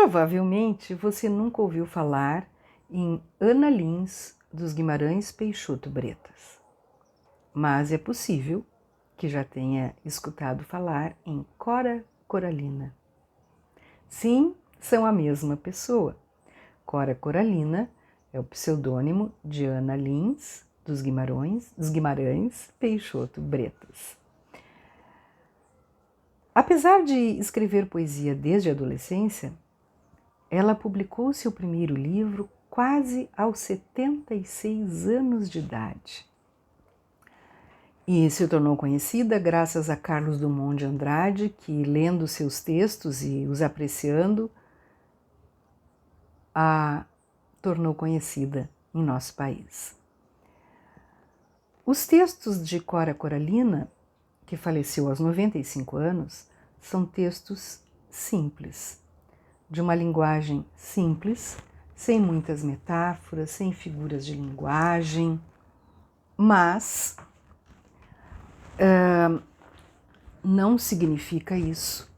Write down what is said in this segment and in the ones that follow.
Provavelmente você nunca ouviu falar em Ana Lins dos Guimarães Peixoto Bretas, mas é possível que já tenha escutado falar em Cora Coralina. Sim, são a mesma pessoa. Cora Coralina é o pseudônimo de Ana Lins dos Guimarães Peixoto Bretas. Apesar de escrever poesia desde a adolescência, ela publicou seu primeiro livro quase aos 76 anos de idade. E se tornou conhecida graças a Carlos Drummond de Andrade, que, lendo seus textos e os apreciando, a tornou conhecida em nosso país. Os textos de Cora Coralina, que faleceu aos 95 anos, são textos simples, de uma linguagem simples, sem muitas metáforas, sem figuras de linguagem, mas não significa isso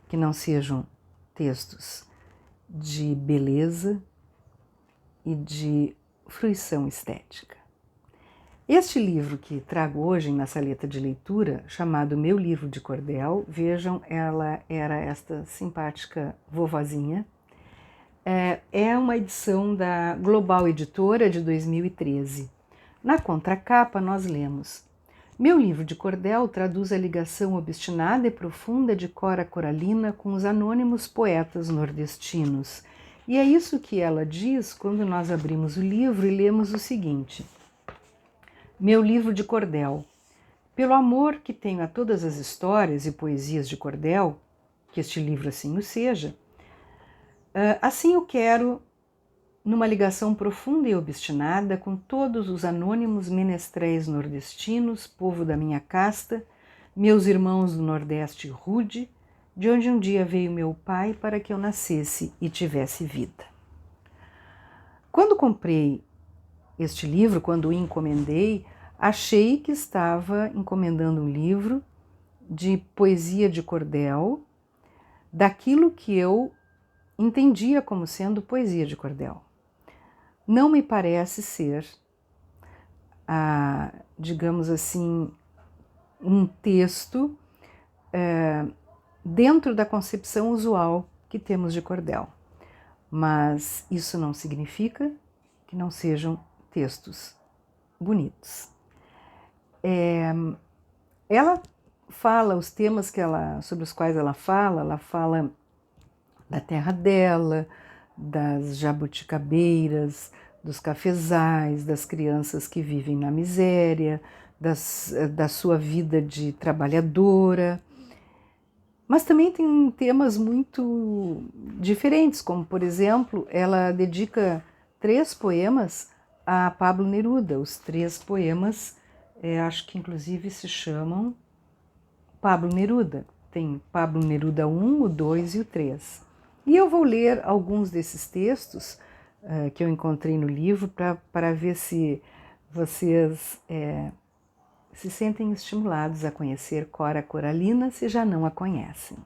que não sejam textos de beleza e de fruição estética. Este livro que trago hoje na saleta de leitura, chamado Meu Livro de Cordel, vejam, ela era esta simpática vovozinha, é uma edição da Global Editora de 2013. Na contracapa nós lemos: Meu Livro de Cordel traduz a ligação obstinada e profunda de Cora Coralina com os anônimos poetas nordestinos. E é isso que ela diz quando nós abrimos o livro e lemos o seguinte: Meu Livro de Cordel. Pelo amor que tenho a todas as histórias e poesias de cordel, que este livro assim o seja, assim eu quero, numa ligação profunda e obstinada com todos os anônimos menestréis nordestinos, povo da minha casta, meus irmãos do Nordeste rude, de onde um dia veio meu pai para que eu nascesse e tivesse vida. Quando comprei este livro, quando o encomendei, achei que estava encomendando um livro de poesia de cordel, daquilo que eu entendia como sendo poesia de cordel. Não me parece ser, digamos assim, um texto dentro da concepção usual que temos de cordel. Mas isso não significa que não sejam textos bonitos. Ela fala os temas sobre os quais ela fala da terra dela, das jabuticabeiras, dos cafezais, das crianças que vivem na miséria, da sua vida de trabalhadora. Mas também tem temas muito diferentes, como, por exemplo, ela dedica 3 poemas a Pablo Neruda. Os 3 poemas, acho que inclusive se chamam Pablo Neruda. Tem Pablo Neruda 1, o 2 e o 3. E eu vou ler alguns desses textos que eu encontrei no livro para ver se vocês se sentem estimulados a conhecer Cora Coralina, se já não a conhecem.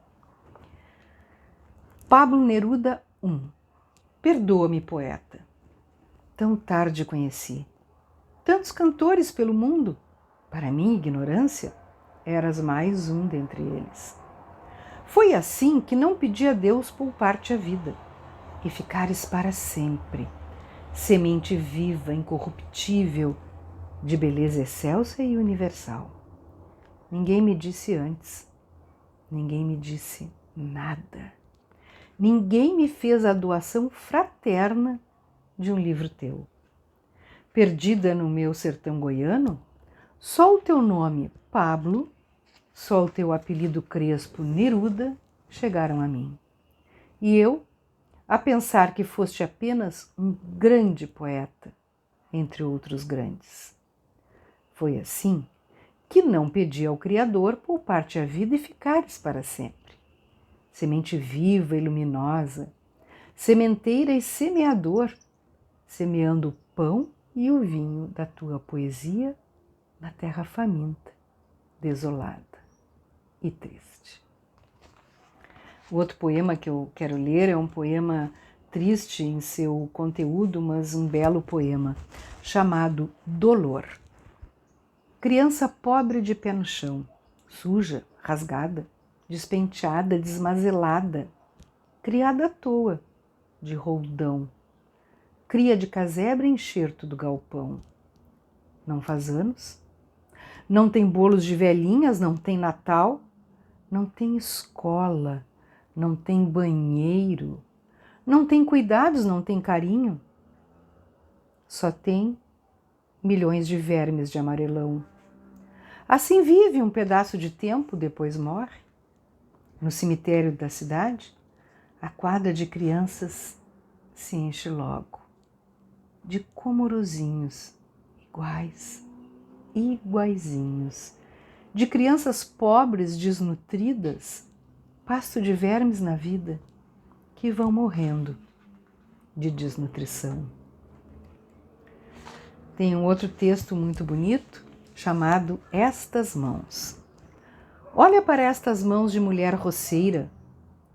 Pablo Neruda 1. Perdoa-me, poeta. Tão tarde conheci. Tantos cantores pelo mundo. Para minha ignorância, eras mais um dentre eles. Foi assim que não pedi a Deus poupar-te a vida e ficares para sempre, semente viva, incorruptível, de beleza excelsa e universal. Ninguém me disse antes, ninguém me disse nada. Ninguém me fez a doação fraterna de um livro teu. Perdida no meu sertão goiano, só o teu nome, Pablo, só o teu apelido crespo, Neruda, chegaram a mim. E eu, a pensar que foste apenas um grande poeta, entre outros grandes. Foi assim que não pedi ao Criador poupar-te a vida e ficares para sempre. Semente viva e luminosa, sementeira e semeador, semeando o pão e o vinho da tua poesia na terra faminta, desolada e triste. O outro poema que eu quero ler é um poema triste em seu conteúdo, mas um belo poema, chamado Dolor. Criança pobre de pé no chão, suja, rasgada, despenteada, desmazelada, criada à toa, de roldão, cria de casebre enxerto do galpão. Não faz anos, não tem bolos de velhinhas, não tem Natal, não tem escola, não tem banheiro, não tem cuidados, não tem carinho. Só tem milhões de vermes de amarelão. Assim vive um pedaço de tempo, depois morre. No cemitério da cidade, a quadra de crianças se enche logo, de comorozinhos, iguaizinhos, de crianças pobres, desnutridas, pasto de vermes na vida, que vão morrendo de desnutrição. Tem um outro texto muito bonito, chamado Estas Mãos. Olha para estas mãos de mulher roceira,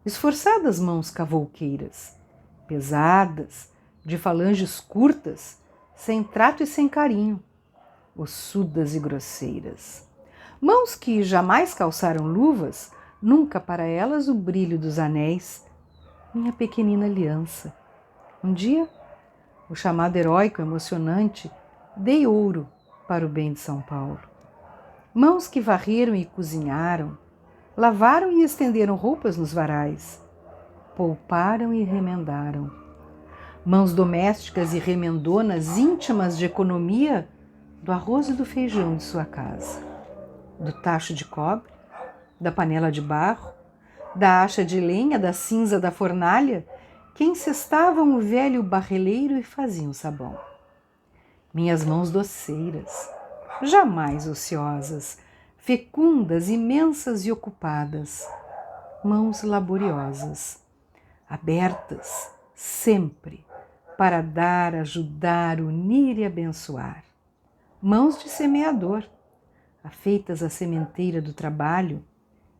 esforçadas mãos cavouqueiras, pesadas, de falanges curtas, sem trato e sem carinho, ossudas e grosseiras. Mãos que jamais calçaram luvas, nunca para elas o brilho dos anéis, minha pequenina aliança. Um dia, o chamado heróico emocionante, dei ouro para o bem de São Paulo. Mãos que varreram e cozinharam, lavaram e estenderam roupas nos varais, pouparam e remendaram. Mãos domésticas e remendonas íntimas de economia do arroz e do feijão de sua casa, do tacho de cobre, da panela de barro, da acha de lenha, da cinza da fornalha, que encestavam o velho barreleiro e faziam sabão. Minhas mãos doceiras, jamais ociosas, fecundas, imensas e ocupadas, mãos laboriosas, abertas sempre para dar, ajudar, unir e abençoar. Mãos de semeador, afeitas à sementeira do trabalho,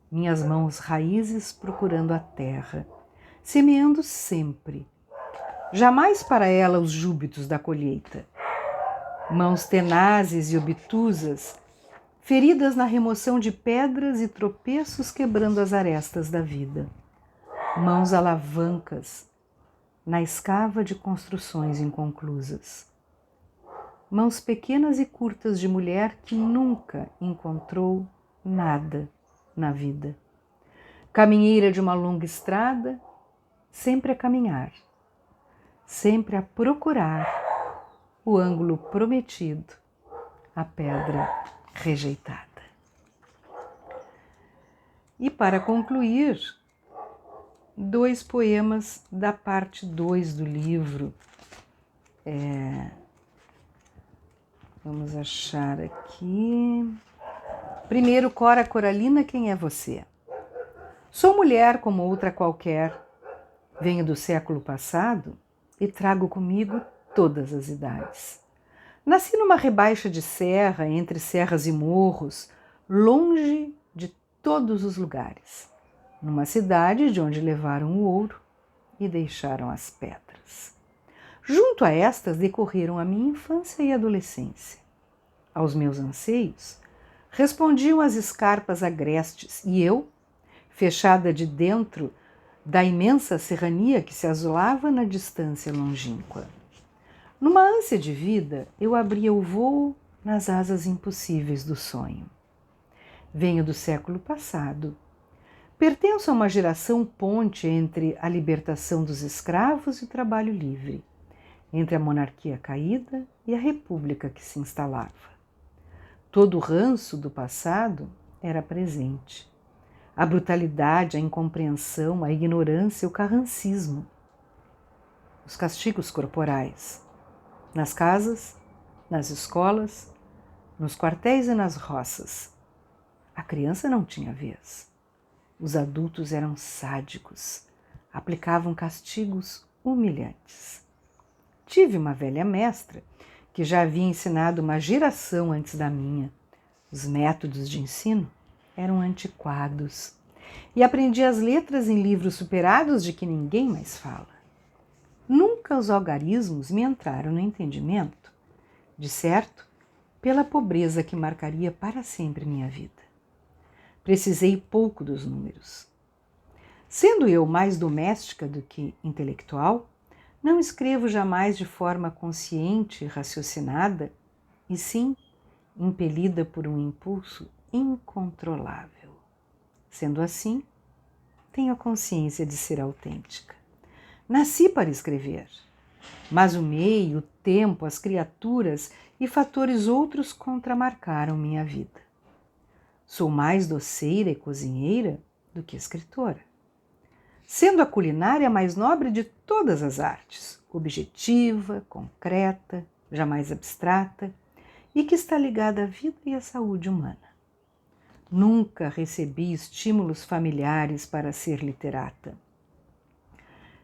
minhas mãos raízes procurando a terra, semeando sempre, jamais para ela os júbitos da colheita. Mãos tenazes e obtusas, feridas na remoção de pedras e tropeços quebrando as arestas da vida. Mãos alavancas na escava de construções inconclusas. Mãos pequenas e curtas de mulher que nunca encontrou nada na vida. Caminheira de uma longa estrada, sempre a caminhar, sempre a procurar o ângulo prometido, a pedra rejeitada. E para concluir, 2 poemas da parte 2 do livro. Vamos achar aqui. Primeiro, Cora Coralina, quem é você? Sou mulher como outra qualquer. Venho do século passado e trago comigo todas as idades. Nasci numa rebaixa de serra, entre serras e morros, longe de todos os lugares. Numa cidade de onde levaram o ouro e deixaram as pedras. Junto a estas decorreram a minha infância e adolescência. Aos meus anseios respondiam as escarpas agrestes e eu, fechada de dentro da imensa serrania que se azulava na distância longínqua. Numa ânsia de vida, eu abria o vôo nas asas impossíveis do sonho. Venho do século passado. Pertenço a uma geração ponte entre a libertação dos escravos e o trabalho livre, entre a monarquia caída e a república que se instalava. Todo o ranço do passado era presente. A brutalidade, a incompreensão, a ignorância, o carrancismo. Os castigos corporais. Nas casas, nas escolas, nos quartéis e nas roças. A criança não tinha vez. Os adultos eram sádicos, aplicavam castigos humilhantes. Tive uma velha mestra que já havia ensinado uma geração antes da minha. Os métodos de ensino eram antiquados E aprendi as letras em livros superados de que ninguém mais fala. Nunca os algarismos me entraram no entendimento, de certo, pela pobreza que marcaria para sempre minha vida. Precisei pouco dos números. Sendo eu mais doméstica do que intelectual, não escrevo jamais de forma consciente e raciocinada, e sim impelida por um impulso incontrolável. Sendo assim, tenho a consciência de ser autêntica. Nasci para escrever, mas o meio, o tempo, as criaturas e fatores outros contramarcaram minha vida. Sou mais doceira e cozinheira do que escritora, sendo a culinária a mais nobre de todas as artes, objetiva, concreta, jamais abstrata, e que está ligada à vida e à saúde humana. Nunca recebi estímulos familiares para ser literata.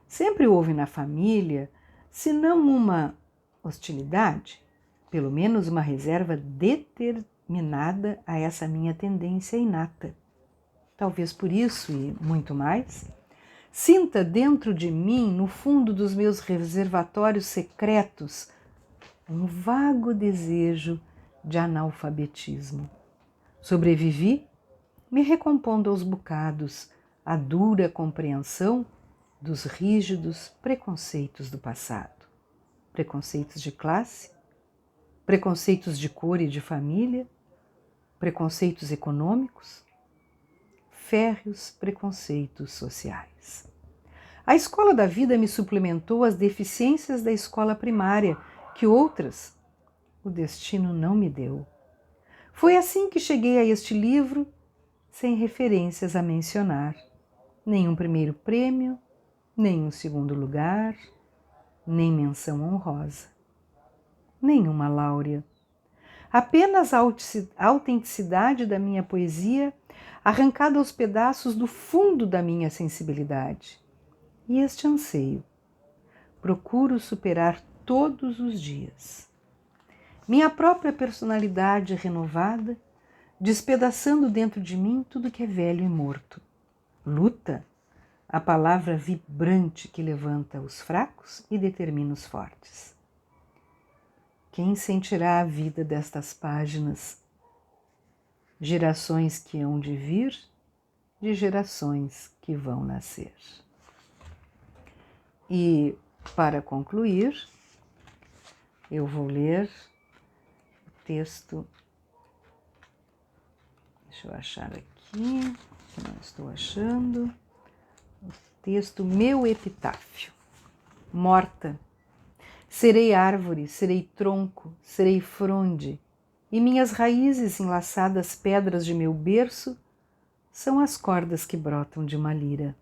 Sempre houve na família, se não uma hostilidade, pelo menos uma reserva determinada a essa minha tendência inata. Talvez por isso e muito mais, sinta dentro de mim, no fundo dos meus reservatórios secretos, um vago desejo de analfabetismo. Sobrevivi, me recompondo aos bocados a dura compreensão dos rígidos preconceitos do passado. Preconceitos de classe, preconceitos de cor e de família, preconceitos econômicos, férreos preconceitos sociais. A escola da vida me suplementou as deficiências da escola primária, que outras o destino não me deu. Foi assim que cheguei a este livro, sem referências a mencionar. Nenhum primeiro prêmio, nenhum segundo lugar, nem menção honrosa. Nenhuma láurea. Apenas a autenticidade da minha poesia, arrancada aos pedaços do fundo da minha sensibilidade. E este anseio procuro superar todos os dias. Minha própria personalidade renovada, despedaçando dentro de mim tudo que é velho e morto. Luta, a palavra vibrante que levanta os fracos e determina os fortes. Quem sentirá a vida destas páginas? Gerações que hão de vir, de gerações que vão nascer. E, para concluir, eu vou ler o texto. Deixa eu achar aqui, que não estou achando. O texto Meu Epitáfio. Morta, serei árvore, serei tronco, serei fronde, e minhas raízes enlaçadas pedras de meu berço são as cordas que brotam de uma lira.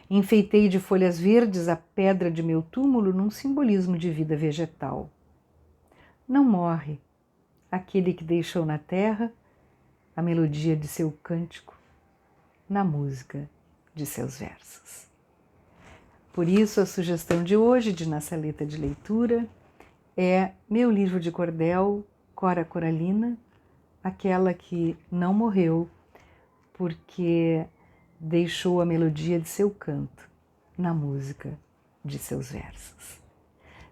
Enfeitei de folhas verdes a pedra de meu túmulo num simbolismo de vida vegetal. Não morre aquele que deixou na terra a melodia de seu cântico, na música de seus versos. Por isso, a sugestão de hoje de Na Saleta de Leitura é meu livro de cordel, Cora Coralina, aquela que não morreu porque deixou a melodia de seu canto na música de seus versos.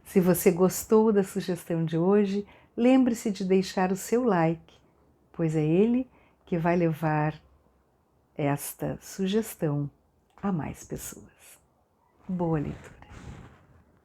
Se você gostou da sugestão de hoje, lembre-se de deixar o seu like, pois é ele que vai levar esta sugestão a mais pessoas. Boa leitura!